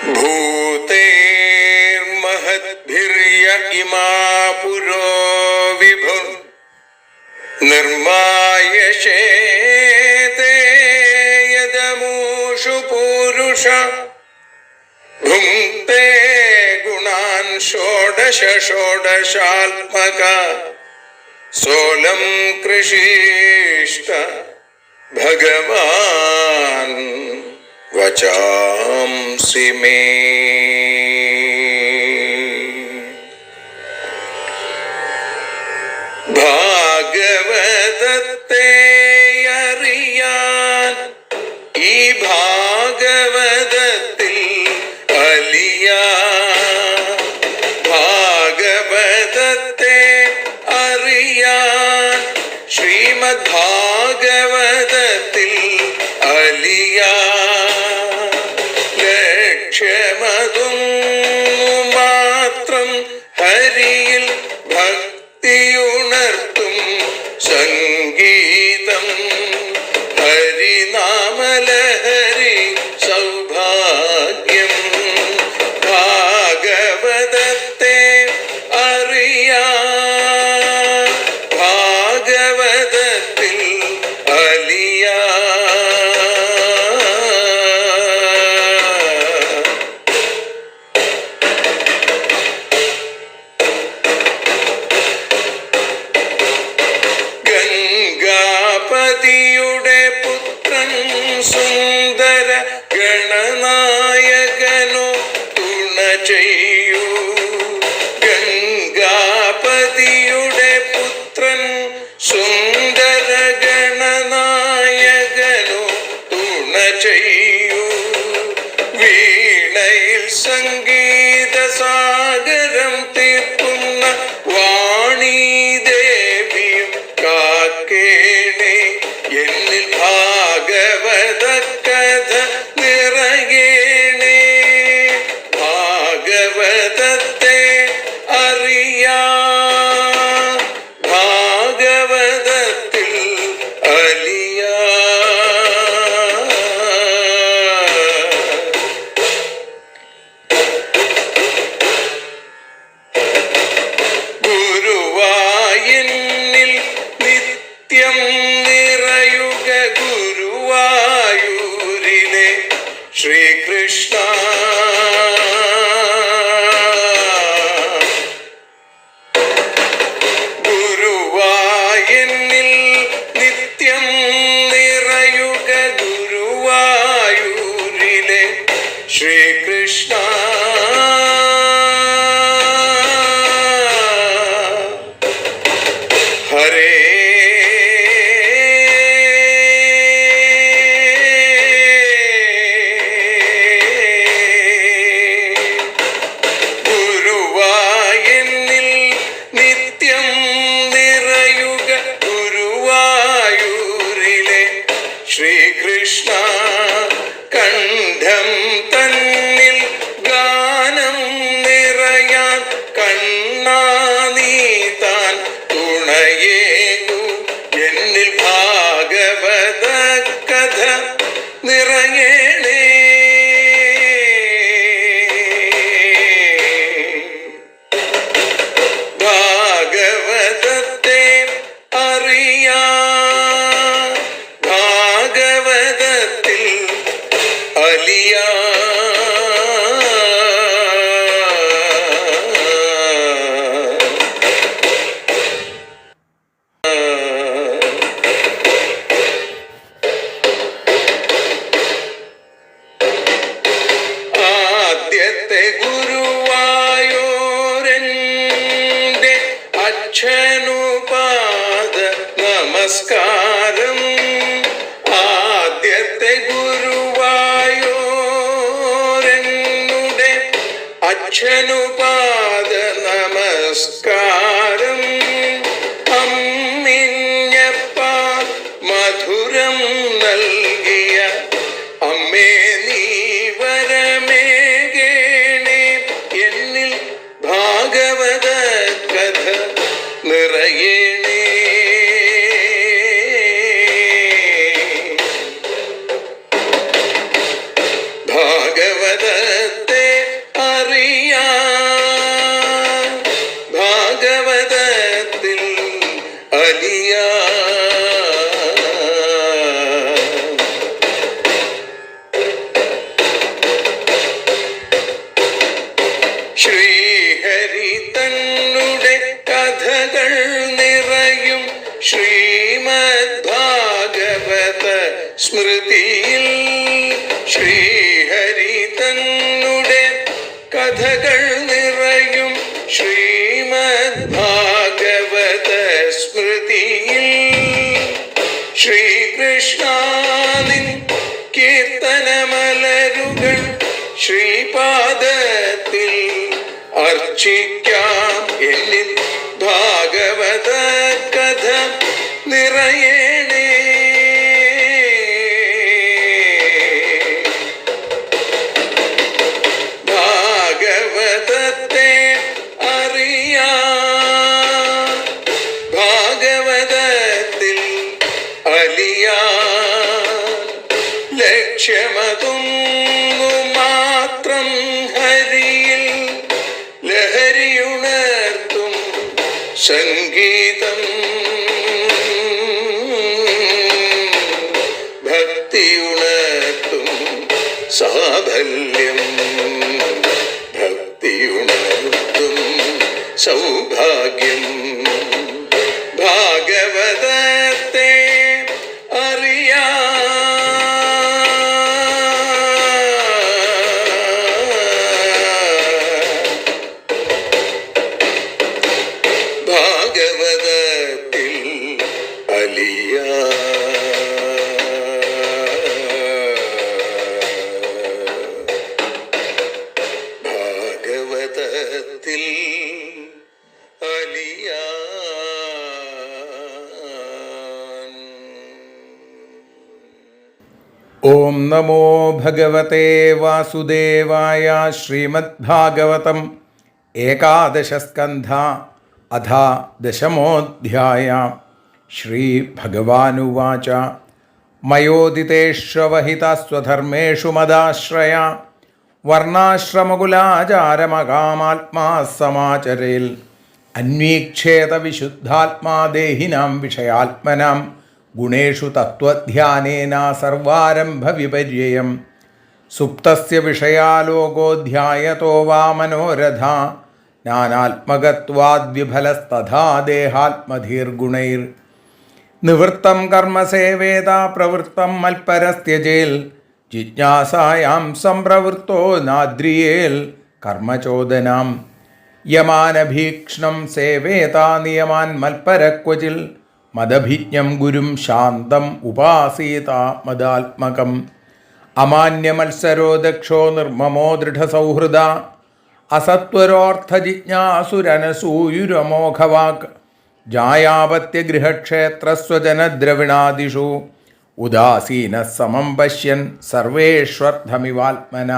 भूतेर्महद्भिर्य इमा पुरो विभुः निर्मायशेते यदमूषु पूरुष भुङ्क्ते गुणान् षोडश षोडशात्मका सोऽलं कृषीष्ट भगवान् वचांसि मे। ഭാഗവതത്തെ അറിയാൻ ഈ ഭാഗവതത്തിൽ അലിയാൻ, ഭാഗവതത്തെ അറിയാൻ ശ്രീമദ് ഭാഗവതത്തിൽ അലിയാൻ, ലക്ഷ്യമതും മാത്രം ഹരിയിൽ ഭക്തിയുണർത്തും സംഗീതം ഹരിനാമലഹരി സൗഭാഗ്യം. ഭാഗവതത്തെ അറിയാൻ ഭാഗവതത്തിൽ അലിയാൻ. ഗംഗാപതിയുടെ പുത്രൻ സുന്ദര ഗണനായകനോ തുണ ചെയ്യൂ. ഗംഗാപതിയുടെ പുത്രൻ സുന്ദര ഗണനായകനോ തുണ ചെയ്യൂ. വീണയിൽ സംഗീത സാഗരം തീർക്കുന്ന വാണീദേവിയും കാക്കേണേ എന്നിൽ ഭാഗവത കഥ നിറയേണേ. ഭാഗവതത്തെ അറിയാൻ ഭാഗവതത്തിൽ അലിയാൻ. ഗുരുവായൂരിൽ നിത്യം നിറയുക ഗുരുവായൂരിലെ ശ്രീകൃഷ്ണ. ഗുരുവായൂരിൽ നിത്യം നിറയുക ഗുരുവായൂരിലെ ശ്രീകൃഷ്ണ. ഹരേ ഗുരുവായൂരിൽ നിത്യം നിറയുക ഗുരുവായൂരിലെ ശ്രീകൃഷ്ണ. കണ്ഠം തന്നിൽ ഗാനം നിറയാൻ കണ്ണാ നീ താൻ തുണയേകു. എന്നിൽ ഭാഗവത കഥ നിറയേണേ. ഭാഗവതത്തെ അറിയാൻ ഭാഗവതത്തിൽ അലിയാൻ. ആദ്യത്തെ ഗുരുവായൂരന്റെ അച്ഛനുപാദ നമസ്കാരം. ആദ്യത്തെ ഗുരുവായൂരനുടെ അച്ഛനുപാദ നമസ്കാരം. അമ്മിഞ്ഞപ്പാൽ മധുരം നൽകിയ അമ്മേ നീ വരമേകേണേ. എന്നിൽ ഭാഗവത കഥ നിറയേണേ. ഭാഗവതത്തെ അലിയാ. ശ്രീഹരി തന്നുടെ കഥകൾ നിറയും ശ്രീമദ് ഭാഗവത സ്മൃതിയിൽ. ശ്രീഹരി തന്നുടെ കഥകൾ നിറയും ശ്രീമദ് ഭാഗവത സ്മൃതിയിൽ. ശ്രീകൃഷ്ണാനിൻ കീർത്തനമലരുകൾ ശ്രീപാദത്തിൽ അർച്ചിക്കാം. എന്നിൽ ഭാഗവത കഥ നിറയണേ. ഭാഗവതത്തെ അറിയാൻ, ഭാഗവതത്തിൽ അലിയാൻ. ലക്ഷ്യമതൊന്നു മാത്രം ഹരിയിൽ ലഹരിയുണർത്തും സംഗീതം. ഭക്തിയുണർത്തും സാഫല്യം. ഭക്തിയുണർത്തും സൗഭാഗ്യം. ഭാഗവതത്തെ അറിയാൻ, ഭാഗവതത്തിൽ അലിയാൻ. ഭാഗവതത്തിൽ അലിയാൻ. ഓം നമോ ഭഗവതേ വാസുദേവായ. ശ്രീമദ്ഭാഗവതം ഏകാദശസ്കന്ധ അഥ ദശമോऽധ്യായ. ശ്രീഭഗവാനുവാച മയോദിതേഷ്വഹിതസ്വധർമ്മേഷു മദാശ്രയ വർണ്ണാശ്രമകുലാചാരമകാമാത്മാ സമാചരേൽ അന്വീക്ഷേത വിശുദ്ധാത്മാ ദേഹിനാം വിഷയാത്മനാം ഗുണേഷു തത്വധ്യാനേന സർവാരംഭ വിപര്യം. സുപ്തസ്യ വിഷയാലോകോ ധ്യായതോ വാ മനോരഥ ജ്ഞാനാത്മകത്വാദ്വിഫലസ്തഥാ ദേഹാത്മധീർഗുണൈർ. നിവൃത്തം കർമ്മ സേവേത പ്രവൃത്തം മൽപരസ്ത്യജേൽ ജിജ്ഞാസായാം സംപ്രവൃത്തോ നാദ്രിയേൽ കർമ്മചോദനാം. യമാനഭീക്ഷ്ണം സേവേത നിയമാൻ മൽപരക്വചിൽ മദഭിജ്ഞം ഗുരും ശാന്തം ഉപാസീത മദാത്മകം. അമാന്യമത്സരോ ദക്ഷോ നിർമ്മമോ ദൃഢസൗഹൃദ അസത്വരോർത്ഥജിജ്ഞാസുരനസൂയുരമോഘവാക്. ജായാപത്യഗൃഹക്ഷേത്രസ്വജനദ്രവിണാദിഷു ഉദാസീനഃ സമം പശ്യൻ സർവേഷ്വർത്ഥമിവാത്മന.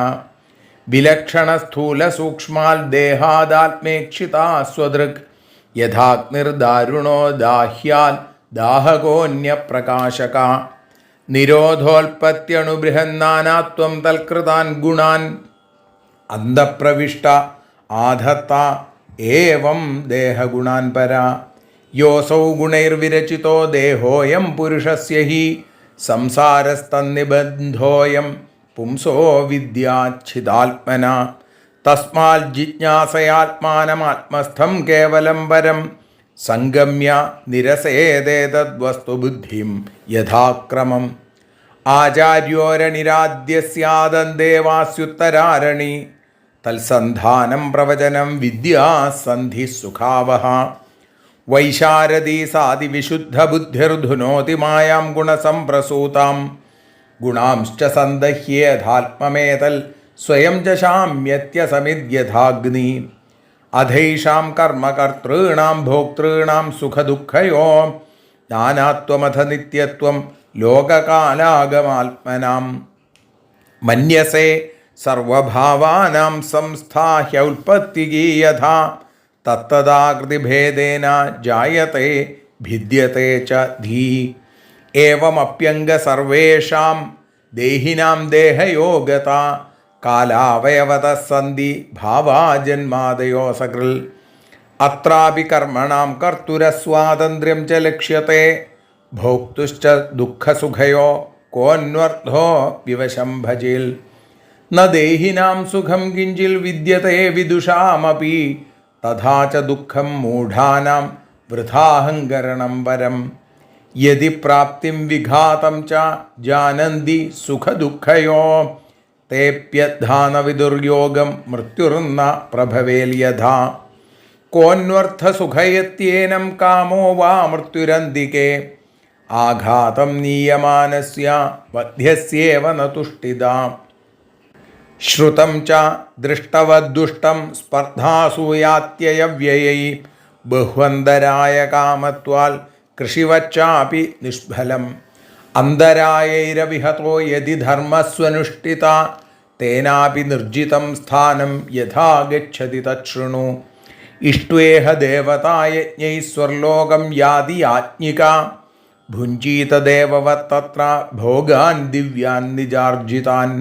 വിലക്ഷണസ്ഥൂലസൂക്ഷ്മാൽ ദേഹാദാത്മേക്ഷിതാ സ്വദൃക് യഥാഗ്നിർദാരുണോ ദാഹ്യാൽ ദാഹകോന്യപ്രകാശക. നിരോധോൽപത്യണുബൃഹന്നാനാത്വം തൽകൃതാൻ ഗുണാൻ അന്തഃപ്രവിഷ്ട ആധത്ത ഏവം ദേഹഗുണാൻ പരാ. യോസൗ ഗുണൈർവിരചിതോ ദേഹോയം പുരുഷസ്യ ഹി സംസാരസ്തന്നിബന്ധോയം പുംസോ വിദ്യാച്ഛിതാത്മന. തസ്മാൽ ജിജ്ഞാസയാത്മാനമാത്മസ്ഥം കേവലം പരം സംഗമ്യ നിരസേതേതദ്വസ്തുബുദ്ധിം യഥാക്രമം. ആചാര്യോരനിരാദ്യസ്യാദന്തേവാസ്യുത്തരാരണി തത്സന്ധാനം പ്രവചനം വിദ്യാസന്ധി സുഖാവഹ. വൈശാരദീ സാദിവിശുദ്ധബുദ്ധിർധുനോതി മായാം ഗുണസംപ്രസൂതാം. ഗുണാംശ്ച സന്ദഹ്യേധാത്മമേതൽ സ്വയം ച ശാമ്യത്യസമിദ്യഥാഗ്നി. അധൈഷാം കർമ്മകർത്തॄണാം ഭോക്തॄണാം സുഖദുഃഖയോ നാനാത്വമഥ നിത്യത്വം ലോകകാലാഗമാത്മനാം. മന്യസേ സർവഭാവാനാം സംസ്ഥാഹ്യൗൽപത്തികീ യഥാ തത്തദാകൃതിഭേദേന ജായത്തെ ഭിദ്യത്തെ ച ധീ. ഏവമപ്യംഗ സർവേഷാം ദേഹിനാം ദേഹയോഗത കാലാവയവതഃ സന്തി ഭാവാ ജന്മാദയോ സകൃൽ. അത്രാപി കർമ്മണാം കർത്തുരസ്വാതന്ത്ര്യം ച ലക്ഷ്യത്തെ ഭോക്തുശ്ച ദുഃഖസുഖയോ കോന്വർത്ഥോ വിവശം ഭജിൽ ന ദേഹിനാം സുഖം കിഞ്ചിൽ വിദ്യത്തെ വിദുഷാമപി തഥാ ച ദുഃഖം മൂഢാനാം വൃഥാഹങ്കരണം പരം യദി പ്രാപ്തിം വിഘാതം ച ജാനന്തി സുഖദുഃഖയോ തേപ്യദ്ധാന വിദുർയോഗം മൃത്യുർന്ന പ്രഭവേൽ യഥാ കോന്വർത്ഥസുഖയത്യേനം കാമോ വാ മൃത്യുരന്തികേ ആഘാതം നീയമാനസ്യ വധ്യസ്യേവ ന തുഷ്ടിതാ ശ്രുതം ച ദൃഷ്ടവദ്ദുഷ്ടം സ്പർദ്ധാസൂയാത്യയവ്യയൈ ബഹ്വന്തരായ കാമത്വാൽ കൃഷിവച്ചാപി നിഷ്ഫലം അന്തരായൈരവിഹതോ യദി ധർമ്മസ്വനുഷ്ഠിത തേനാപി നിർജിതം സ്ഥാനം യഥാ ഗച്ഛതി തച്ഛൃണു ഇഷ്ട്വേഹ ദേവതായജ്ഞൈ സ്വർലോകം യാതി യാജ്ഞിക ഭുഞ്ജീത ദേവവത്തത്ര ഭോഗാൻ ദിവ്യാൻ നിജാർജിതാൻ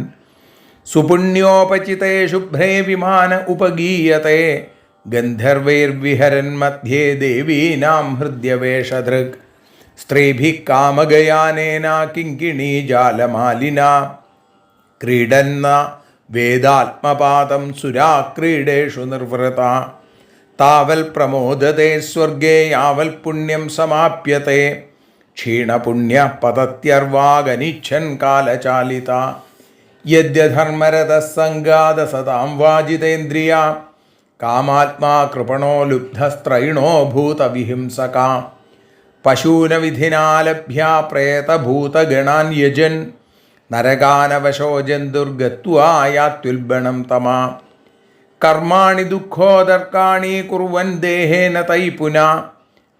സുപുണ്യോപചിതേ ശുഭ്രേ വിമാന ഉപഗീയത്തെ ഗന്ധർവൈർവിഹരൻ മധ്യേ ദേവീനാം ഹൃദ്യവേഷധൃക് സ്ത്രീഭിः കാമഗയാനേന കിങ്കിണീജാലമാലിന ക്രീഡന്ന വേദാത്മപാദം സുരാക്രീഡേഷു നിർവൃത താവൽ പ്രമോദത്തെ സ്വർഗേ യാവൽ പുണ്യം സമാപ്യത്തെ ക്ഷീണപുണ്യ പതത്യർവാഗനിച്ഛൻ കാലചാലിത യദ്യധർമ്മരതഃ സംഘാത സതാം വാജിതേന്ദ്രിയ കാമാത്മാ കൃപണോ ലുബ്ധസ്ത്രൈണോ ഭൂതവിഹിംസക പശൂനവിധിനാലഭ്യ പ്രേതഭൂതഗണാൻ യജൻ നരകാനവശോ ജന്തുർഗത്വായാത്യുൽബണം തമാ കർമാണി ദുഃഖോദർക്കാണി കുർവൻ ദേഹേന തൈ പുന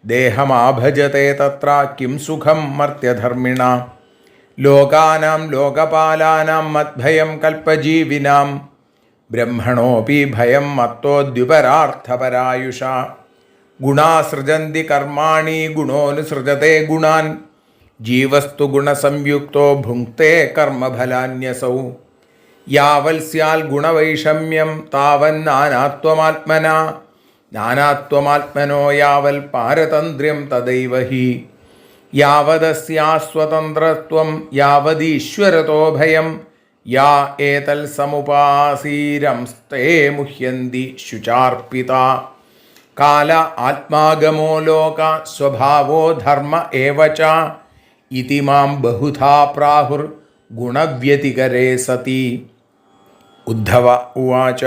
ദേഹമാഭജത്തെ തത്ര കിം സുഖം മർത്യധർമ്മിണ ലോകാനാം ലോകപാലാനാം മദ്ഭയം കൽപ്പജീവിനാം ബ്രഹ്മണോപി ഭയം മത്തോദ്യുപരാർത്ഥപരായുഷ ഗുണാസൃജന്തി കർമാണി ഗുണോനുസൃജത്തെ ഗുണാൻ ജീവസ്തു ഗുണസംയുക്തോ ഭുങ്ക്തേ കർമ്മഫലാന്യസൗ യാവൽ സ്യാൽ ഗുണവൈഷമ്യം താവൻ നാനാത്വമാത്മന നാനാത്വമാത്മനോ യാവൽ പാരതന്ത്ര്യം തദൈവ ഹി യാവദസ്യാസ്വതന്ത്രത്വം യാവദീശ്വരതോ ഭയം യാ ഏതൽ സമുപാസീരംസ്തേ മുഹ്യന്തി ശുചാർപ്പിത കാല ആത്മാഗമോ ലോക സ്വഭാവോ ധർമ്മ ഏവ ച ഇതി മാം ബഹുധാ പ്രാഹുർ ഗുണവ്യതികരേ സതി ഉദ്ധവ ഉവാച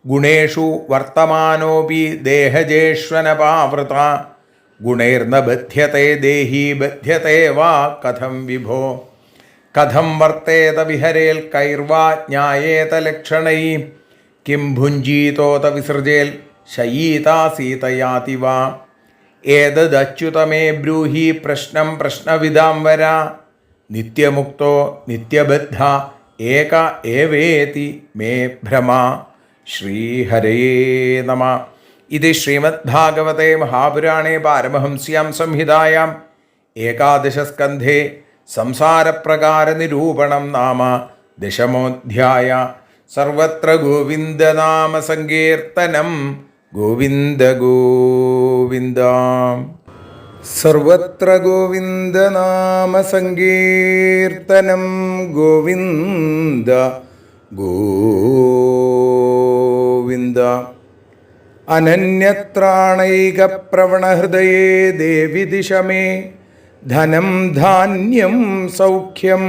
ഗുണേഷു വർത്തമാനോപി ദേഹജേഷ്വനപാവൃത ഗുണൈർന ബധ്യത്തെ ദേഹി ബധ്യത്തെ വാ കഥം വിഭോ കഥം വർത്തേത വിഹരേൽ കൈർവാ ജ്ഞായേത ലക്ഷണൈ കിം ഭുഞ്ജീതോത വിസൃജേൽ ശയീതാസീതയാതി വാ ഏതദച്യുതമേ ബ്രൂഹി പ്രശ്നം പ്രശ്നവിദാം വര നിത്യമുക്തോ നിത്യബദ്ധ ഏക ഏവേതി മേ ഭ്രമ ശ്രീഹരേ നമ. ഇത് ശ്രീമദ്ഭാഗവതേ മഹാപുരാണേ പാരമഹംസ്യാം സംഹിതായാം ഏകാദശസ്കന്ധേ സംസാരപ്രകാരനിരൂപണം നാമ ദശമോധ്യായ. സർവത്ര ഗോവിന്ദനാമ സങ്കീർത്തനം. ഗോവിന്ദ ഗോവിന്ദ. സർവത്ര ഗോവിന്ദനാമ സങ്കീർത്തനം. ഗോവിന്ദ ഗോവിന്ദ. അനന്യത്രാണൈകപ്രവണഹൃദയേ ദേവി ദിശ മേ. ധനം ധാന്യം സൗഖ്യം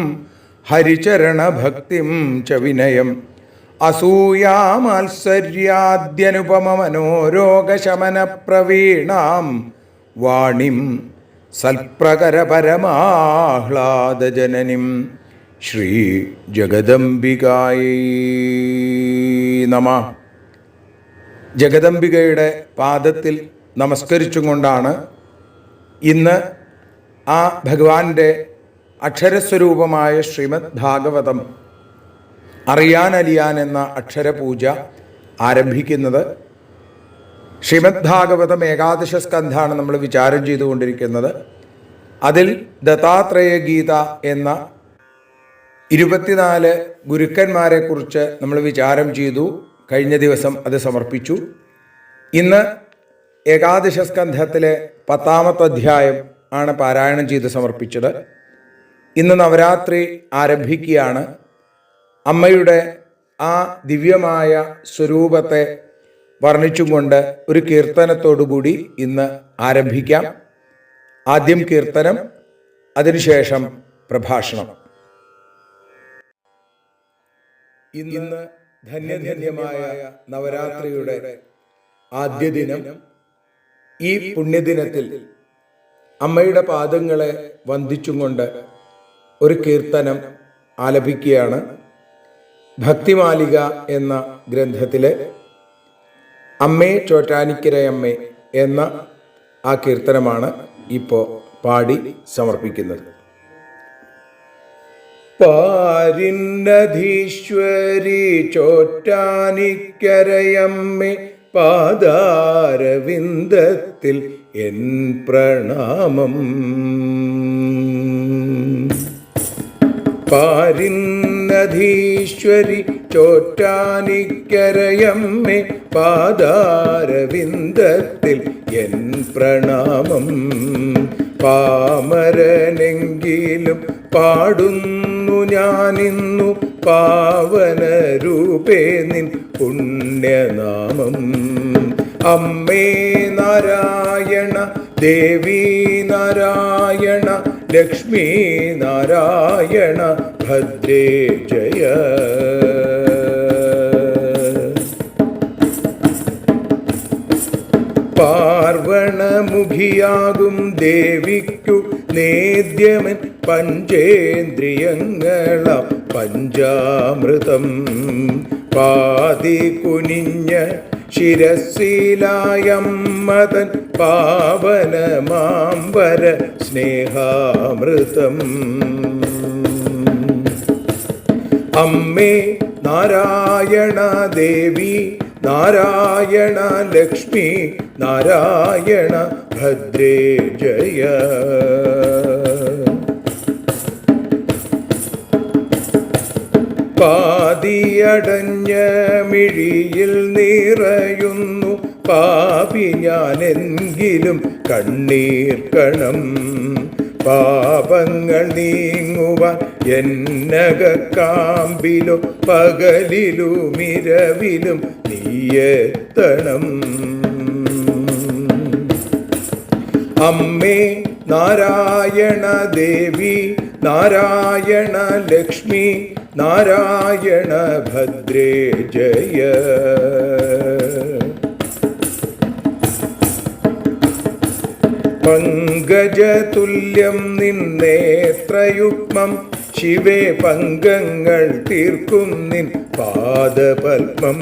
ഹരിചരണഭക്തിം ച വിനയം. അസൂയാമാത്സര്യാദ്യനുപമമനോരോഗശമനപ്രവീണാം വാണിം സൽപ്രകരപരമാഹ്ലാദജനനിം ശ്രീ ജഗദംബികായൈ നമഃ. ജഗദംബികയുടെ പാദത്തിൽ നമസ്കരിച്ചും കൊണ്ടാണ് ഇന്ന് ആ ഭഗവാന്റെ അക്ഷരസ്വരൂപമായ ശ്രീമദ് ഭാഗവതം അറിയാനലിയാൻ എന്ന അക്ഷരപൂജ ആരംഭിക്കുന്നത്. ശ്രീമദ് ഭാഗവതം ഏകാദശ സ്കന്ധാണ് നമ്മൾ വിചാരം ചെയ്തുകൊണ്ടിരിക്കുന്നത്. അതിൽ ദത്താത്രേയ ഗീത എന്ന 24 ഗുരുക്കന്മാരെക്കുറിച്ച് നമ്മൾ വിചാരം ചെയ്തു. കഴിഞ്ഞ ദിവസം അത് സമർപ്പിച്ചു. ഇന്ന് ഏകാദശ സ്കന്ധത്തിലെ 10-ാമത്തെ അധ്യായം ആണ് പാരായണം ചെയ്ത് സമർപ്പിച്ചത്. ഇന്ന് നവരാത്രി ആരംഭിക്കുകയാണ്. അമ്മയുടെ ആ ദിവ്യമായ സ്വരൂപത്തെ വർണ്ണിച്ചുകൊണ്ട് ഒരു കീർത്തനത്തോടുകൂടി ഇന്ന് ആരംഭിക്കാം. ആദ്യം കീർത്തനം, അതിനുശേഷം പ്രഭാഷണം. ഇന്ന് ധന്യധന്യമായ നവരാത്രിയുടെ ആദ്യ ദിനം. ഈ പുണ്യദിനത്തിൽ അമ്മയുടെ പാദങ്ങളെ വന്ദിച്ചും കൊണ്ട് ഒരു കീർത്തനം ആലപിക്കുകയാണ്. ഭക്തിമാലിക എന്ന ഗ്രന്ഥത്തിലെ അമ്മേ ചോറ്റാനിക്കരയമ്മേ എന്ന ആ കീർത്തനമാണ് ഇപ്പോൾ പാടി സമർപ്പിക്കുന്നത്. പാരിന്നധീശ്വരി ചോറ്റാനിക്കരയമ്മേ പാദാരവിന്ദത്തിൽ എൻ പ്രണാമം. പാരിന്നധീശ്വരി ചോറ്റാനിക്കരയമ്മേ പാദാരവിന്ദത്തിൽ എൻ പ്രണാമം. പാമരനെങ്കിലും പാടുന്നു ഞാനിന്നു പാവനരൂപേ നിൻ പുണ്യനാമം. അമ്മേ നാരായണ, ദേവി നാരായണ, ലക്ഷ്മി നാരായണ, ഭദ്രേ ജയ. പാർവണമുഖിയാകും ദേവിക്കു നേദ്യമൻ പഞ്ചേന്ദ്രിയങ്ങള പഞ്ചാമൃതം. പാതി കുനിഞ്ഞ ശിരസിലായമ്മതൻ പാവനമാംബര സ്നേഹാമൃതം. അമ്മേ നാരായണ, ദേവി നാരായണ, ലക്ഷ്മി നാരായണ, ഭദ്രേ ജയ. പാതിയടഞ്ഞ മിഴിയിൽ നിറയുന്നു പാപി ഞാനെങ്കിലും കണ്ണീർ കണം. പാപങ്ങൾ നീങ്ങുവാൻ എന്നകക്കാമ്പിലും പകലിലും ഇരവിലും നീയെത്തണം. അമ്മേ നാരായണ, ദേവി നാരായണ, ലക്ഷ്മി നാരായണ, ഭദ്രേ ജയ. പങ്കജതുല്യം നിന്നേത്രയുഗ്മം, ശിവേ പങ്കങ്ങൾ തീർക്കും നിൻ പാദപത്മം.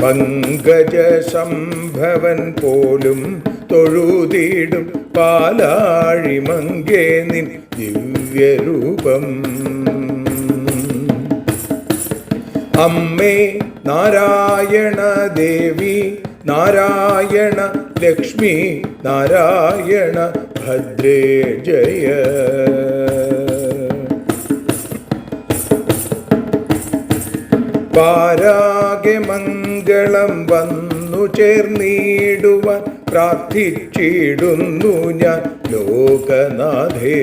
പങ്കജ സംഭവൻ പോലും തൊഴുതിടും പാലാഴിമങ്കേ നിൻ ദിവ്യരൂപം. അമ്മേ നാരായണ, ദേവി നാരായണ, ലക്ഷ്മി നാരായണ, ഭദ്രേ ജയ. പാരാകെ മംഗളം വന്നു ചേർന്നിടുവാൻ പ്രാർത്ഥിച്ചിടുന്നു ഞാൻ ലോകനാഥേ.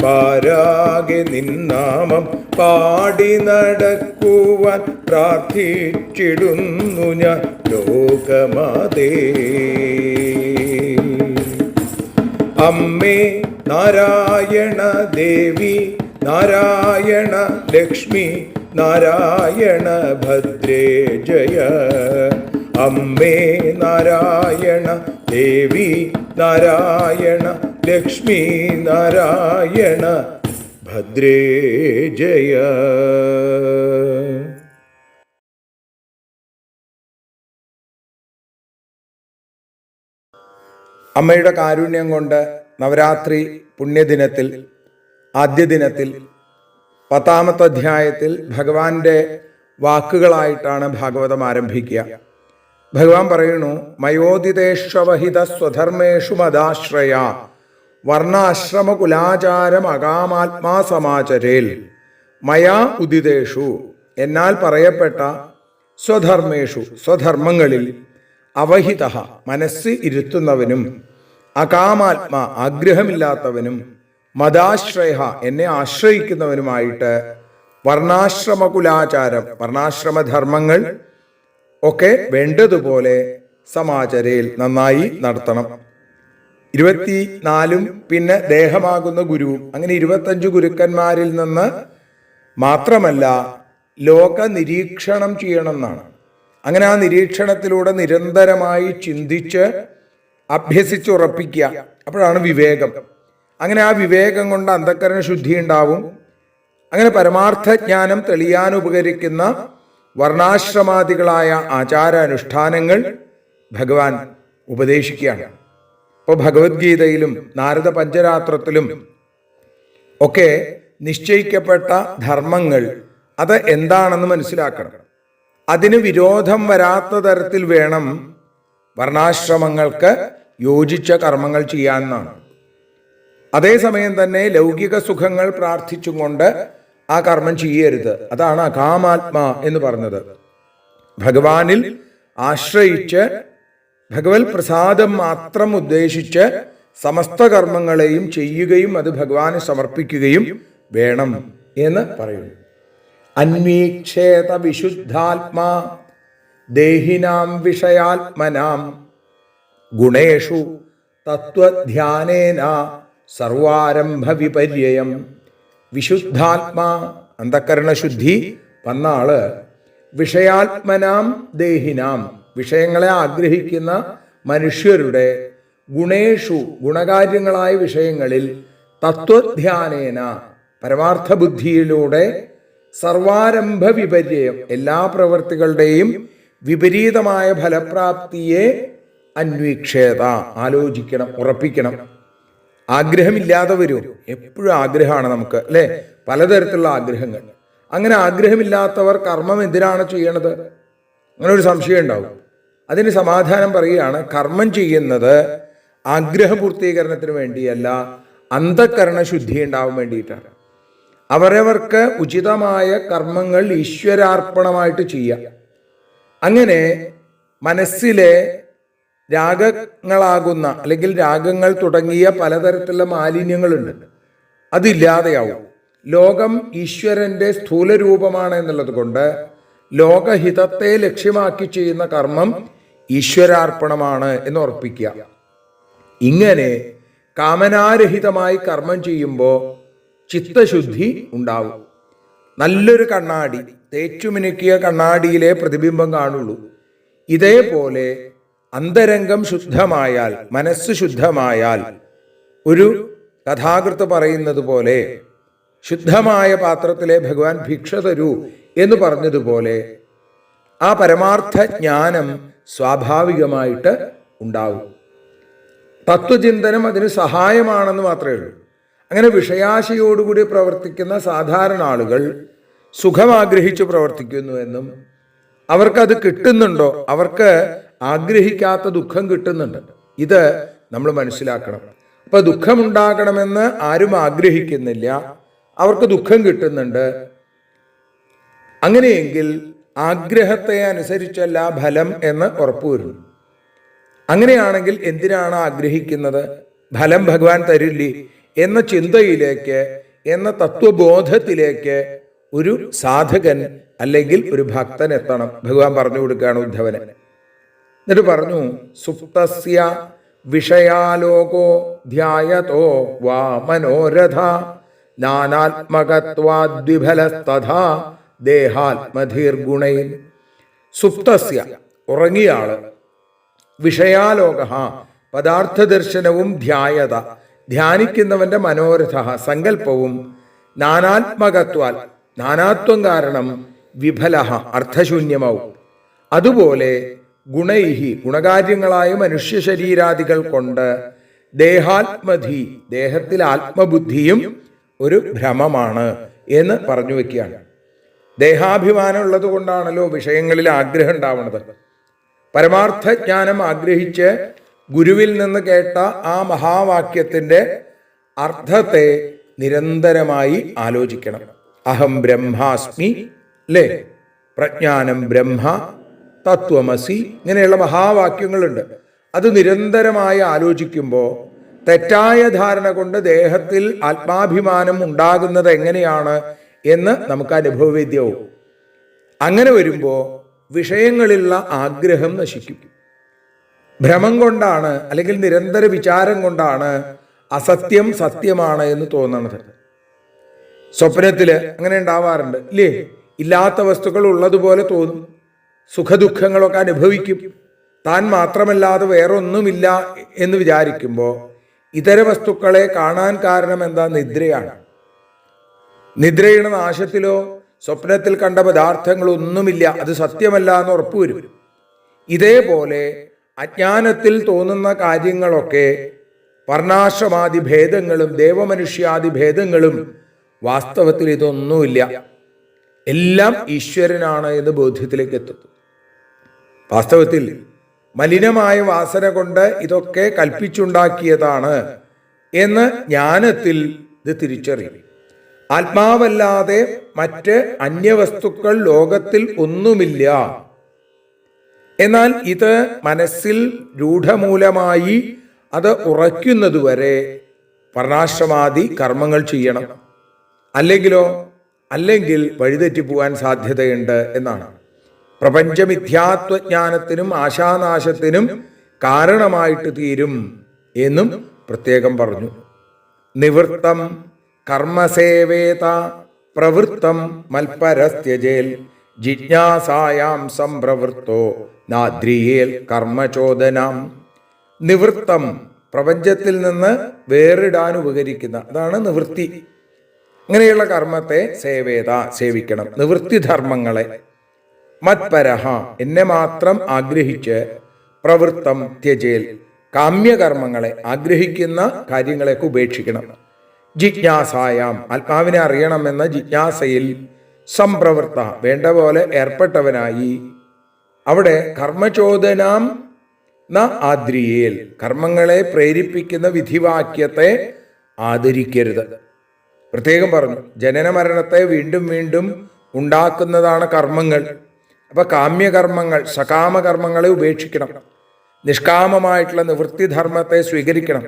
പാരാകെ നിന്നാമം പാടി നടക്കുവാൻ പ്രാർത്ഥിച്ചിടുന്നു ഞാൻ ലോകമാതേ. അമ്മേ നാരായണ, ദേവി നാരായണ, ലക്ഷ്മി നാരായണ, ഭദ്രേ ജയ. അമ്മേ നാരായണ, ദേവി നാരായണ, ലക്ഷ്മി നാരായണ, ഭദ്രേ ജയ. അമ്മയുടെ കാരുണ്യം കൊണ്ട് നവരാത്രി പുണ്യദിനത്തിൽ ആദ്യ ദിനത്തിൽ 10-ാമത്തെ അധ്യായത്തിൽ ഭഗവാന്റെ വാക്കുകളായിട്ടാണ് ഭാഗവതം ആരംഭിക്കുക. ഭഗവാൻ പറയുന്നു, മയോദിതേഷ്വഹിത സ്വധർമ്മേഷു മദാശ്രയ വർണ്ണാശ്രമ കുലാചാരം അകാമാത്മാ സമാചരേൽ. മയാ ഉദിതേഷു, എന്നാൽ പറയപ്പെട്ട സ്വധർമ്മേഷു സ്വധർമ്മങ്ങളിൽ അവഹിത മനസ്സ് ഇരുത്തുന്നവനും, അകാമാത്മാ ആഗ്രഹമില്ലാത്തവനും, മതാശ്രയ എന്നെ ആശ്രയിക്കുന്നവനുമായിട്ട് വർണ്ണാശ്രമകുലാചാരം വർണ്ണാശ്രമധർമ്മങ്ങൾ ഒക്കെ വേണ്ടതുപോലെ സമാചരയിൽ നന്നായി നടത്തണം. 24 പിന്നെ ദേഹമാകുന്ന ഗുരുവും. അങ്ങനെ 25 ഗുരുക്കന്മാരിൽ നിന്ന് മാത്രമല്ല ലോക നിരീക്ഷണം ചെയ്യണമെന്നാണ്. അങ്ങനെ ആ നിരീക്ഷണത്തിലൂടെ നിരന്തരമായി ചിന്തിച്ച് അഭ്യസിച്ചുറപ്പിക്കുക. അപ്പോഴാണ് വിവേകം. അങ്ങനെ ആ വിവേകം കൊണ്ട് അന്ധക്കരണ ശുദ്ധി ഉണ്ടാവും. അങ്ങനെ പരമാർത്ഥ ജ്ഞാനം തെളിയാൻ ഉപകരിക്കുന്ന വർണ്ണാശ്രമാദികളായ ആചാരാനുഷ്ഠാനങ്ങൾ ഭഗവാൻ ഉപദേശിക്കുകയാണ്. ഇപ്പോൾ ഭഗവത്ഗീതയിലും നാരദ പഞ്ചരാത്രത്തിലും ഒക്കെ നിശ്ചയിക്കപ്പെട്ട ധർമ്മങ്ങൾ അത് എന്താണെന്ന് മനസ്സിലാക്കണം. അതിന് വിരോധം വരാത്ത തരത്തിൽ വേണം വർണ്ണാശ്രമങ്ങൾക്ക് യോജിച്ച കർമ്മങ്ങൾ ചെയ്യാമെന്നാണ്. അതേസമയം തന്നെ ലൗകിക സുഖങ്ങൾ പ്രാർത്ഥിച്ചും കൊണ്ട് ആ കർമ്മം ചെയ്യരുത്. അതാണ് അകാമാത്മാ എന്ന് പറഞ്ഞത്. ഭഗവാനിൽ ആശ്രയിച്ച് ഭഗവത് പ്രസാദം മാത്രം ഉദ്ദേശിച്ച് സമസ്ത കർമ്മങ്ങളെയും ചെയ്യുകയും അത് ഭഗവാന് സമർപ്പിക്കുകയും വേണം എന്ന് പറയുന്നു. അന്വീക്ഷേത വിശുദ്ധാത്മാ ദേഹിനാം വിഷയാത്മനാം ഗുണേഷു തത്വധ്യാനേന സർവാരംഭ വിപര്യം. വിശുദ്ധാത്മാ അന്ധക്കരണശുദ്ധി വന്ന ആള് വിഷയാത്മനാം ദേഹിനാം വിഷയങ്ങളെ ആഗ്രഹിക്കുന്ന മനുഷ്യരുടെ ഗുണേഷു ഗുണകാര്യങ്ങളായ വിഷയങ്ങളിൽ തത്വധ്യാനേന പരമാർത്ഥ ബുദ്ധിയിലൂടെ സർവാരംഭ വിപര്യം എല്ലാ പ്രവൃത്തികളുടെയും വിപരീതമായ ഫലപ്രാപ്തിയെ അന്വീക്ഷേത ആലോചിക്കണം, ഉറപ്പിക്കണം. ആഗ്രഹമില്ലാതെ വരും. എപ്പോഴും ആഗ്രഹമാണ് നമുക്ക്, അല്ലെ? പലതരത്തിലുള്ള ആഗ്രഹങ്ങൾ. അങ്ങനെ ആഗ്രഹമില്ലാത്തവർ കർമ്മം എന്തിനാണ് ചെയ്യണത്? അങ്ങനെ ഒരു സംശയം ഉണ്ടാവും. അതിന് സമാധാനം പറയുകയാണ്, കർമ്മം ചെയ്യുന്നത് ആഗ്രഹപൂർത്തീകരണത്തിന് വേണ്ടിയല്ല, അന്ധക്കരണ ശുദ്ധി ഉണ്ടാവാൻ വേണ്ടിയിട്ടാണ്. അവരവർക്ക് ഉചിതമായ കർമ്മങ്ങൾ ഈശ്വരാർപ്പണമായിട്ട് ചെയ്യാം. അങ്ങനെ മനസ്സിലെ രാഗങ്ങളാകുന്ന അല്ലെങ്കിൽ രാഗങ്ങൾ തുടങ്ങിയ പലതരത്തിലുള്ള മാലിന്യങ്ങളുണ്ട്, അതില്ലാതെയാവും. ലോകം ഈശ്വരന്റെ സ്ഥൂല രൂപമാണ് എന്നുള്ളത് കൊണ്ട് ലോകഹിതത്തെ ലക്ഷ്യമാക്കി ചെയ്യുന്ന കർമ്മം ഈശ്വരാർപ്പണമാണ് എന്ന് ഉറപ്പിക്കുക. ഇങ്ങനെ കാമനാരഹിതമായി കർമ്മം ചെയ്യുമ്പോൾ ചിത്തശുദ്ധി ഉണ്ടാവും. നല്ലൊരു കണ്ണാടി, തേച്ചുമിനുക്കിയ കണ്ണാടിയിലെ പ്രതിബിംബം കാണുള്ളൂ. ഇതേപോലെ അന്തരംഗം ശുദ്ധമായാൽ, മനസ്സ് ശുദ്ധമായാൽ, ഒരു കഥാകൃത്ത് പറയുന്നത് പോലെ ശുദ്ധമായ പാത്രത്തിലെ ഭഗവാൻ ഭിക്ഷ തരൂ എന്ന് പറഞ്ഞതുപോലെ ആ പരമാർത്ഥ ജ്ഞാനം സ്വാഭാവികമായിട്ട് ഉണ്ടാവും. തത്വചിന്തനം അതിന് സഹായമാണെന്ന് മാത്രമേ ഉള്ളൂ. അങ്ങനെ വിഷയാശയോടുകൂടി പ്രവർത്തിക്കുന്ന സാധാരണ ആളുകൾ സുഖം ആഗ്രഹിച്ച് പ്രവർത്തിക്കുന്നു എന്നും അവർക്കത് കിട്ടുന്നുണ്ടോ, അവർക്ക് ആഗ്രഹിക്കാത്ത ദുഃഖം കിട്ടുന്നുണ്ട്, ഇത് നമ്മൾ മനസ്സിലാക്കണം. അപ്പൊ ദുഃഖമുണ്ടാകണമെന്ന് ആരും ആഗ്രഹിക്കുന്നില്ല, അവർക്ക് ദുഃഖം കിട്ടുന്നുണ്ട്. അങ്ങനെയെങ്കിൽ ആഗ്രഹത്തെ അനുസരിച്ചല്ല ഫലം എന്ന് ഉറപ്പുവരുന്നു. അങ്ങനെയാണെങ്കിൽ എന്തിനാണ് ആഗ്രഹിക്കുന്നത്? ഫലം ഭഗവാൻ തരില്ലേ എന്ന ചിന്തയിലേക്ക്, എന്ന തത്വബോധത്തിലേക്ക് ഒരു സാധകൻ അല്ലെങ്കിൽ ഒരു ഭക്തൻ എത്തണം. ഭഗവാൻ പറഞ്ഞു കൊടുക്കുകയാണ് ഉദ്ധവന്. എന്നിട്ട് പറഞ്ഞു, സുപ്തസ്യ വിഷയാലോകോ ധ്യായതോ വാ മനോരഥ നാനാത്മകത്വാദ്വിഫലസ്തഥാ ദേഹാത്മധീർഗുണൈൻ. സുപ്തസ്യ ഉറങ്ങിയാള്, വിഷയാലോക പദാർത്ഥ ദർശനവും ധ്യായത ധ്യാനിക്കുന്നവന്റെ മനോരഥ സങ്കല്പവും നാനാത്മകത്വാൽ നാനാത്വം കാരണം വിഫല അർത്ഥശൂന്യമാവും. അതുപോലെ ഗുണൈഹി ഗുണകാര്യങ്ങളായ മനുഷ്യ ശരീരാദികൾ കൊണ്ട് ദേഹാത്മധി ദേഹത്തിൽ ആത്മബുദ്ധിയും ഒരു ഭ്രമമാണ് എന്ന് പറഞ്ഞു വെക്കുകയാണ്. ദേഹാഭിമാനം ഉള്ളത് കൊണ്ടാണല്ലോ വിഷയങ്ങളിൽ ആഗ്രഹം ഉണ്ടാവുന്നത്. പരമാർത്ഥ ജ്ഞാനം ആഗ്രഹിച്ച് ഗുരുവിൽ നിന്ന് കേട്ട ആ മഹാവാക്യത്തിന്റെ അർത്ഥത്തെ നിരന്തരമായി ആലോചിക്കണം. അഹം ബ്രഹ്മാസ്മി, അല്ലേ? പ്രജ്ഞാനം ബ്രഹ്മ തത്വമസി, ഇങ്ങനെയുള്ള മഹാവാക്യങ്ങളുണ്ട്. അത് നിരന്തരമായി ആലോചിക്കുമ്പോൾ തെറ്റായ ധാരണ കൊണ്ട് ദേഹത്തിൽ ആത്മാഭിമാനം ഉണ്ടാകുന്നത് എങ്ങനെയാണ് എന്ന് നമുക്ക് അനുഭവവേദ്യവും. അങ്ങനെ വരുമ്പോൾ വിഷയങ്ങളിലുള്ള ആഗ്രഹം നശിക്കും. ഭ്രമം കൊണ്ടാണ് അല്ലെങ്കിൽ നിരന്തര വിചാരം കൊണ്ടാണ് അസത്യം സത്യമാണ് എന്ന് തോന്നണത്. സ്വപ്നത്തിൽ അങ്ങനെ ഉണ്ടാവാറുണ്ട് ഇല്ലേ? ഇല്ലാത്ത വസ്തുക്കൾ ഉള്ളതുപോലെ തോന്നും. സുഖദുഃഖങ്ങളൊക്കെ അനുഭവിക്കും. താൻ മാത്രമല്ലാതെ വേറൊന്നുമില്ല എന്ന് വിചാരിക്കുമ്പോൾ ഇതര വസ്തുക്കളെ കാണാൻ കാരണം എന്താ? നിദ്രയാണ്. നിദ്രയുടെ നാശത്തിലോ സ്വപ്നത്തിൽ കണ്ട പദാർത്ഥങ്ങളൊന്നുമില്ല, അത് സത്യമല്ല എന്ന് ഉറപ്പുവരും. ഇതേപോലെ അജ്ഞാനത്തിൽ തോന്നുന്ന കാര്യങ്ങളൊക്കെ വർണ്ണാശ്രമാദി ഭേദങ്ങളും ദേവമനുഷ്യാദി ഭേദങ്ങളും വാസ്തവത്തിൽ ഇതൊന്നുമില്ല, എല്ലാം ഈശ്വരനാണ് എന്ന് ബോധ്യത്തിലേക്ക് എത്തും. വാസ്തവത്തിൽ മലിനമായ വാസന കൊണ്ട് ഇതൊക്കെ കൽപ്പിച്ചുണ്ടാക്കിയതാണ് എന്ന് ജ്ഞാനത്തിൽ ഇത് തിരിച്ചറിയും. ആത്മാവല്ലാതെ മറ്റ് അന്യവസ്തുക്കൾ ലോകത്തിൽ ഒന്നുമില്ല. എന്നാൽ ഇത് മനസ്സിൽ രൂഢമൂലമായി അത് ഉറയ്ക്കുന്നതുവരെ വർണ്ണാശ്രമാദി കർമ്മങ്ങൾ ചെയ്യണം. അല്ലെങ്കിൽ വഴിതെറ്റിപ്പോവാൻ സാധ്യതയുണ്ട് എന്നാണ്. പ്രപഞ്ചമിഥ്യാത്വജ്ഞാനത്തിനും ആശാനാശത്തിനും കാരണമായിട്ട് തീരും എന്നും പ്രത്യേകം പറഞ്ഞു. നിവൃത്തം കർമ്മസേവേത പ്രവൃത്തം മൽപരസ്ത്യജേൽ ജിജ്ഞാസായാം സംപ്രവൃത്തോ നാദ്രിയേൽ കർമ്മചോദനാം. നിവൃത്തം, പ്രപഞ്ചത്തിൽ നിന്ന് വേറിടാൻ ഉപകരിക്കുന്ന, അതാണ് നിവൃത്തി. അങ്ങനെയുള്ള കർമ്മത്തെ സേവേത, സേവിക്കണം, നിവൃത്തിധർമ്മങ്ങളെ. മത്പരഹ, എന്നെ മാത്രം ആഗ്രഹിച്ച്, പ്രവൃത്തം ത്യജേൽ, കാമ്യകർമ്മങ്ങളെ, ആഗ്രഹിക്കുന്ന കാര്യങ്ങളെയൊക്കെ ഉപേക്ഷിക്കണം. ജിജ്ഞാസായാം, ആത്മാവിനെ അറിയണമെന്ന ജിജ്ഞാസയിൽ, സംപ്രവൃത്ത, വേണ്ട പോലെ ഏർപ്പെട്ടവനായി. അവിടെ കർമ്മചോദനാം ന ആദ്രിയേൽ, കർമ്മങ്ങളെ പ്രേരിപ്പിക്കുന്ന വിധിവാക്യത്തെ ആദരിക്കരുത്. പ്രത്യേകം പറഞ്ഞു, ജനന മരണത്തെ വീണ്ടും വീണ്ടും ഉണ്ടാക്കുന്നതാണ് കർമ്മങ്ങൾ. അപ്പൊ കാമ്യകർമ്മങ്ങൾ, സകാമകർമ്മങ്ങളെ ഉപേക്ഷിക്കണം. നിഷ്കാമമായിട്ടുള്ള നിവൃത്തിധർമ്മത്തെ സ്വീകരിക്കണം.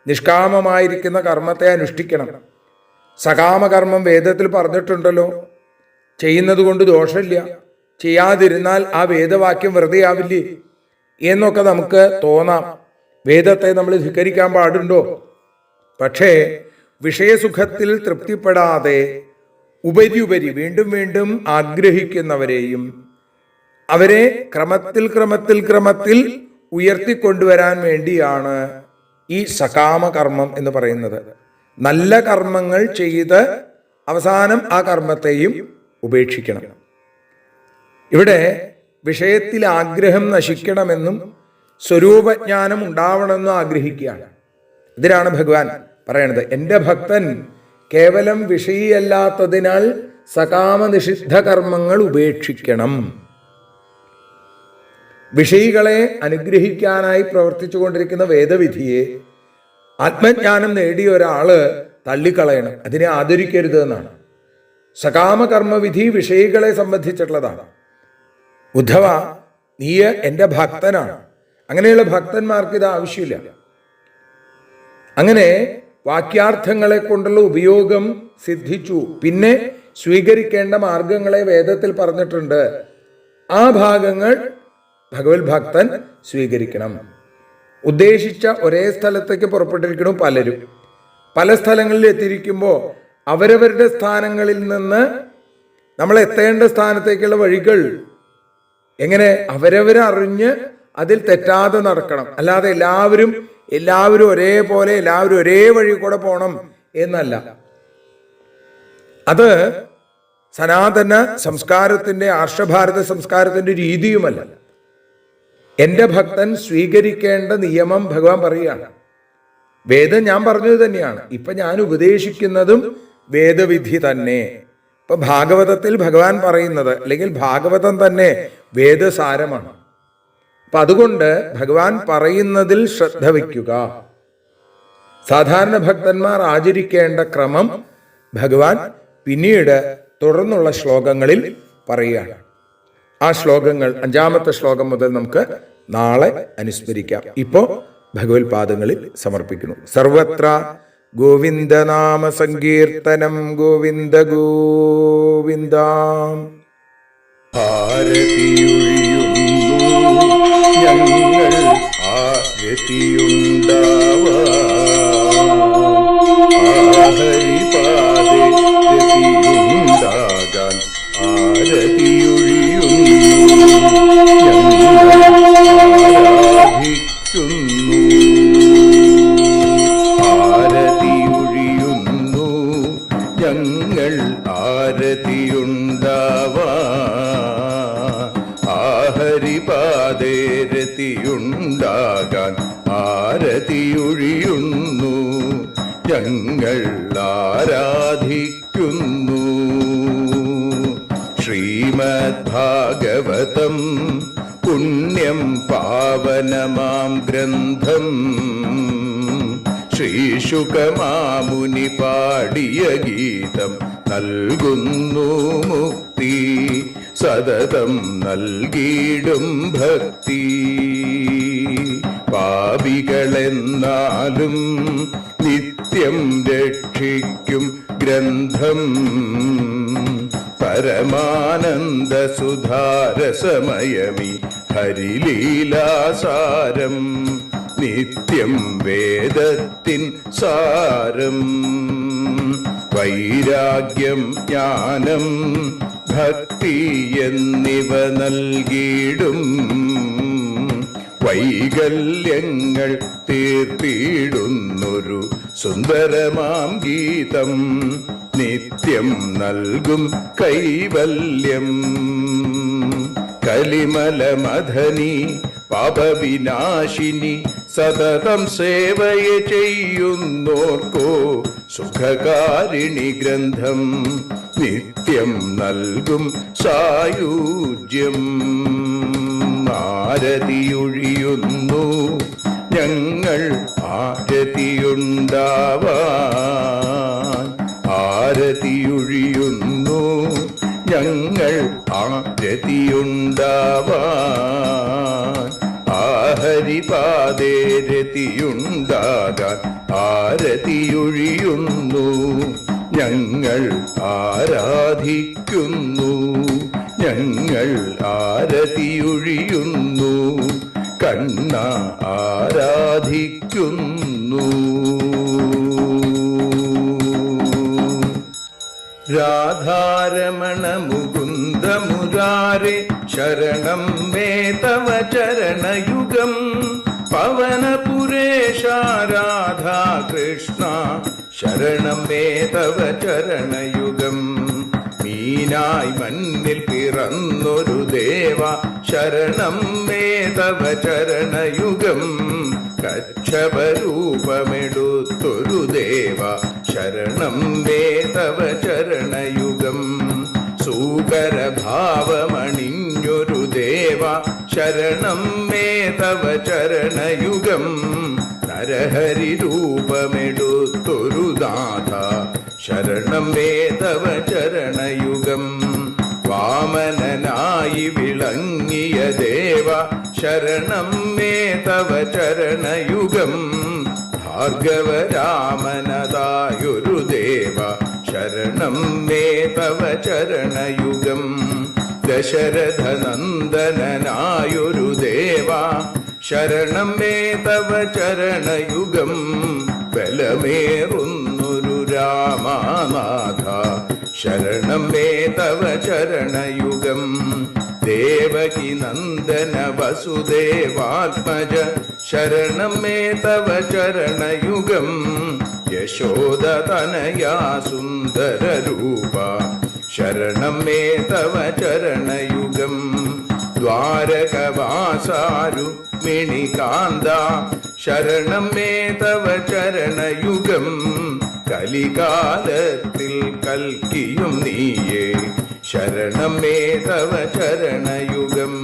നിഷ്കാമമായിരിക്കുന്ന കർമ്മത്തെ അനുഷ്ഠിക്കണം. സകാമകർമ്മം വേദത്തിൽ പറഞ്ഞിട്ടുണ്ടല്ലോ, ചെയ്യുന്നത് കൊണ്ട് ദോഷമില്ല, ചെയ്യാതിരുന്നാൽ ആ വേദവാക്യം വെറുതെ ആവില്ലേ എന്നൊക്കെ നമുക്ക് തോന്നാം. വേദത്തെ നമ്മൾ ധിക്കരിക്കാൻ പാടുണ്ടോ? പക്ഷേ വിഷയസുഖത്തിൽ തൃപ്തിപ്പെടാതെ ഉപരി വീണ്ടും വീണ്ടും ആഗ്രഹിക്കുന്നവരെയും അവരെ ക്രമത്തിൽ ഉയർത്തിക്കൊണ്ടുവരാൻ വേണ്ടിയാണ് ഈ സകാമകർമ്മം എന്ന് പറയുന്നത്. നല്ല കർമ്മങ്ങൾ ചെയ്ത് അവസാനം ആ കർമ്മത്തെയും ഉപേക്ഷിക്കണം. ഇവിടെ വിഷയത്തിൽ ആഗ്രഹം നശിക്കണമെന്നും സ്വരൂപജ്ഞാനം ഉണ്ടാവണമെന്നും ആഗ്രഹിക്കുകയാണ്. ഇതിനാണ് ഭഗവാൻ പറയണത്, എൻ്റെ ഭക്തൻ കേവലം വിഷയിയല്ലാത്തതിനാൽ സകാമ നിഷിദ്ധ കർമ്മങ്ങൾ ഉപേക്ഷിക്കണം. വിഷയികളെ അനുഗ്രഹിക്കാനായി പ്രവർത്തിച്ചു കൊണ്ടിരിക്കുന്ന വേദവിധിയെ ആത്മജ്ഞാനം നേടിയ ഒരാള് തള്ളിക്കളയണം, അതിനെ ആദരിക്കരുത് എന്നാണ്. സകാമകർമ്മവിധി വിഷയികളെ സംബന്ധിച്ചിട്ടുള്ളതാണ്. ഉദ്ധവ, നീ എൻ്റെ ഭക്തനാണ്. അങ്ങനെയുള്ള ഭക്തന്മാർക്ക് ഇത് ആവശ്യമില്ല. അങ്ങനെ വാക്യാർത്ഥങ്ങളെ കൊണ്ടുള്ള ഉപയോഗം സിദ്ധിച്ചു. പിന്നെ സ്വീകരിക്കേണ്ട മാർഗങ്ങളെ വേദത്തിൽ പറഞ്ഞിട്ടുണ്ട്. ആ ഭാഗങ്ങൾ ഭഗവത് ഭക്തൻ സ്വീകരിക്കണം. ഉദ്ദേശിച്ച ഒരേ സ്ഥലത്തേക്ക് പുറപ്പെട്ടിരിക്കണം പലരും. പല സ്ഥലങ്ങളിൽ എത്തിയിരിക്കുമ്പോൾ അവരവരുടെ സ്ഥാനങ്ങളിൽ നിന്ന് നമ്മൾ എത്തേണ്ട സ്ഥാനത്തേക്കുള്ള വഴികൾ എങ്ങനെ അവരവരറിഞ്ഞ് അതിൽ തെറ്റാതെ നടക്കണം. അല്ലാതെ എല്ലാവരും ഒരേപോലെ എല്ലാവരും ഒരേ വഴി കൂടെ പോകണം എന്നല്ല. അത് സനാതന സംസ്കാരത്തിന്റെ, ആർഷഭാരത സംസ്കാരത്തിന്റെ രീതിയുമല്ല. എൻ്റെ ഭക്തൻ സ്വീകരിക്കേണ്ട നിയമം ഭഗവാൻ പറയുകയാണ്. വേദം ഞാൻ പറഞ്ഞത് തന്നെയാണ്. ഇപ്പൊ ഞാൻ ഉപദേശിക്കുന്നതും വേദവിധി തന്നെ. ഇപ്പൊ ഭാഗവതത്തിൽ ഭഗവാൻ പറയുന്നത്, അല്ലെങ്കിൽ ഭാഗവതം തന്നെ വേദസാരമാണ്. അപ്പൊ അതുകൊണ്ട് ഭഗവാൻ പറയുന്നതിൽ ശ്രദ്ധ വയ്ക്കുക. സാധാരണ ഭക്തന്മാർ ആചരിക്കേണ്ട ക്രമം ഭഗവാൻ പിന്നീട് തുടർന്നുള്ള ശ്ലോകങ്ങളിൽ പറയുകയാണ്. ആ ശ്ലോകങ്ങൾ 5-ാമത്തെ ശ്ലോകം മുതൽ നമുക്ക് നാളെ അനുസ്മരിക്കാം. ഇപ്പോൾ ഭഗവത്പാദങ്ങളിൽ സമർപ്പിക്കുന്നു. സർവത്ര ഗോവിന്ദനാമ സങ്കീർത്തനം. ഗോവിന്ദ ഗോവിന്ദ. ആരതിയൊഴിയുന്നു ഞങ്ങൾ ആരതിയുണ്ടാവാ രതിയുണ്ടാകാൻ ആരതിയൊഴിയുന്നു ഞങ്ങൾ ആരതിയുണ്ടാവാ ആഹരിപാദേ രതിയുണ്ടാകാൻ ആരതിയൊഴിയുന്നു ഞങ്ങൾ ആരാധിക്കുന്നു. ശ്രീമദ്ഭാഗവതം പുണ്യം പാവനമാം ഗ്രന്ഥം ശ്രീശുകമാമുനി പാടിയ ഗീതം നൽകുന്നു മുക്തി സതതം നൽകിയിടും ഭക്തി. പാപികളെന്നാലും നിത്യം രക്ഷിക്കും ഗ്രന്ഥം പരമാനന്ദ സുധാരസമയമി ഹരിലീലാസാരം നിത്യം വേദത്തിൻ സാരം. വൈരാഗ്യം ജ്ഞാനം ഭക്തി എന്നിവ നൽകിയിടും വൈകല്യങ്ങൾ തീർത്തിയിടുന്നൊരു സുന്ദരമാം ഗീതം നിത്യം നൽകും കൈവല്യം. കലിമലമഥനി പാപവിനാശിനി സതതം സേവയ ചെയ്യുന്നോർക്കോ സുഖകാരിണി ഗ്രന്ഥം നിത്യം നൽകും സായുജ്യം. ആരതിയൊഴിയുന്നു ഞങ്ങൾ ആരതിയുണ്ടാവാൻ ആരതിയൊഴിയുന്നു ഞങ്ങൾ ആരതിയുണ്ടാവാൻ ആഹരിപാദേ രതിയുണ്ടാകാൻ ആരതിയൊഴിയുന്നു ഞങ്ങൾ ആരാധിക്കുന്നു ഞങ്ങൾ ആരതിയൊഴിയുന്നു കണ്ണ ആരാധിക്കുന്നു. രാധാരമണ മുകുന്ദ മുരാരെ ശരണം മേ തവ ചരണയുഗം പവനപുരേശ രാധാ കൃഷ്ണ ശരണം മേ തവ ചരണയുഗം. മീനായി മണ്ണിൽ പിറന്നൊരു ദേവ ശരണം മേ തവ ചരണയുഗം. കച്ഛപരൂപമെടുത്തൊരു ദേവ ശരണം മേ തവ ചരണയുഗം. സൂകരഭാവമണിഞ്ഞൊരു ദേവ ശരണം മേ തവ ചരണയുഗം. നരഹരി രൂപമെടുത്തൊരു നാഥ ശരണം മേ തവ ചരണയുഗം. വാമനനായി വിളങ്ങിയ ദേവ ശരണം മേ തവ ചരണയുഗം. ഭാർഗവരാമനതായൊരു ദേവ ശരണം മേ തവ ചരണയുഗം. ദശരഥനന്ദനായൊരു ദേവ ശരണം മേ തവ ചരണയുഗം. ബലമേറുന്നൊരു രാമനാഥ ശരണം മേ തവ ചരണയുഗം. ദേവകി നന്ദന വസുദേവാത്മജ ശരണം മേ തവ ചരണയുഗം. യശോദതനയാ സുന്ദര രൂപ ശരണം മേ തവ ചരണയുഗം. ദ്വാരകവാസാരുക്മിണികാന്ത ശരണം മേ തവ ചരണയുഗം. കലികാലത്തിൽ കൽക്കിയും നീയേ ശരണം മേ തവ ചരണയുഗം.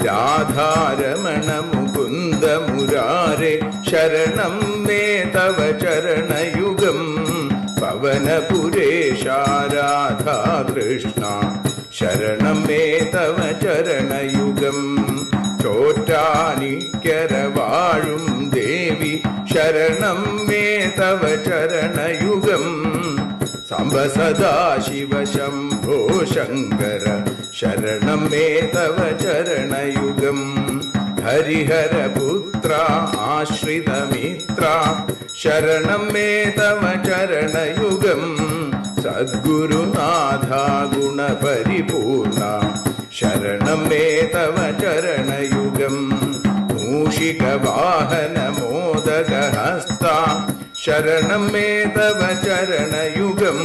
രാധാരമണ മുകുന്ദ മുരാരെ ശരണം മേ തവ ചരണയുഗം. പവനപുരേശ രാധാ കൃഷ്ണ ശരണം മേ തവ ചരണ സാംബ സദാശിവ ശംഭോ ശങ്കര ശരണം മേ തവ ചരണയുഗം. ഹരിഹരപുത്ര ആശ്രിതമിത്ര ശരണം മേ തവ ചരണയുഗം. സദ്ഗുരുനാഥ ഗുണപരിപൂർണ ശരണം മേ തവ ചരണയുഗം. മൂഷികവാഹന മോദകഹസ്ത ശരണം മേ തവ ചരണയുഗം.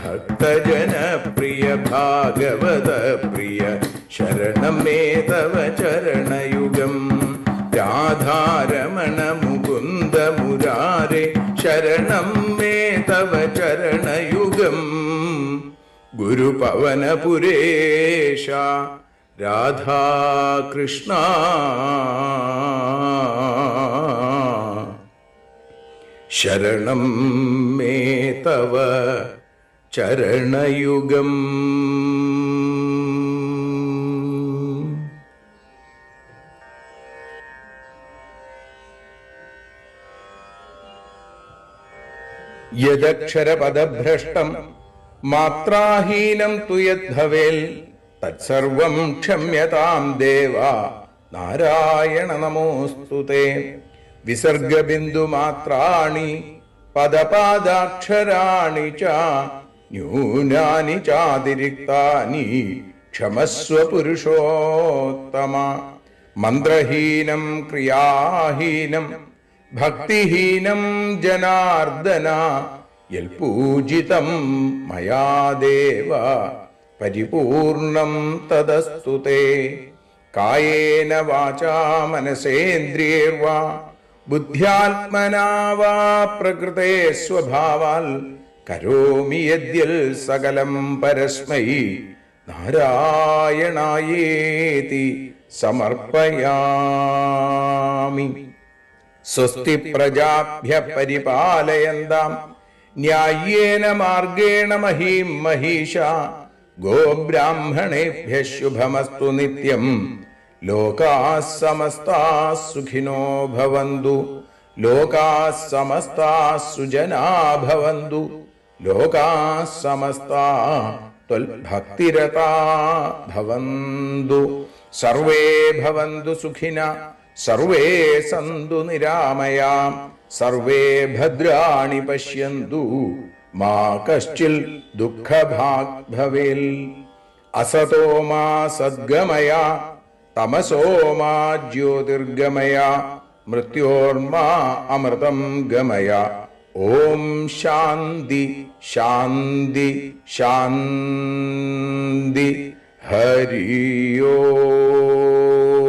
ഭക്തജനപ്രിയ ഭാഗവത പ്രിയ ശരണം മേ തവ ചരണയുഗം. രാധാരമണ മുകുന്ദ മുരാരെ ശരണം മേ തവ ചരണയുഗം. ഗുരുപവനപുരേശ രാധാകൃഷ്ണ ശരണം മേ തവ ചരണയുഗം. യദക്ഷരപദഭ്രഷ്ടം മാത്രാഹീനം തു യദ്ഭവേൽ തത്സർവം ക്ഷമ്യതാം ദേവ നാരായണ നമോസ്തുതേ. വിസർഗബിന്ദുമാത്രാണി പദപാദാക്ഷരാണി ച ന്യൂനാനി ചാതിരിക്താനി ക്ഷമസ്വ പുരുഷോത്തമ. മന്ത്രഹീനം ക്രിയാഹീനം ഭക്തിഹീനം ജനാർദ്ദന യൽപൂജിതം മയാ ദേവ പരിപൂർണം തദസ്തു തേ. കായേന വാചാ മനസേന്ദ്രിയൈർവാ ബുദ്ധ്യാത്മനാ വാ പ്രകൃതേ സ്വഭാവാൽ കരോമി യദ്യൽ സകലം പരസ്മൈ നാരായണായേതി സമർപ്പയാമി. സ്വസ്തി പ്രജാഭ്യഃ പരിപാലയന്താം ന്യായേന മാർഗേണ മഹീം മഹീഷാ. ഗോബ്രാഹ്മണേഭ്യഃ ശുഭമസ്തു നിത്യം. ലോകാഃ സമസ്താഃ സുഖിനോ ഭവന്തു. ലോകാഃ സമസ്താഃ സുജനാ ഭവന്തു. ലോകാഃ സമസ്താഃ ത്വൽഭക്തിരതാ ഭവന്തു. സർവേ ഭവന്തു സുഖിനഃ സർവേ സന്തു നിരാമയാം. സർവേ ഭദ്രാണി പശ്യന്തു മാ കശ്ചിൽ ദുഃഖഭാഗ് ഭവേൽ. അസതോ മാ സദ്ഗമയ തമസോ മാ ജ്യോതിർഗമയ മൃത്യോർമാ അമൃതം ഗമയ. ഓം ശാന്തി ശാന്തി ശാന്തി. ഹരി ഓം.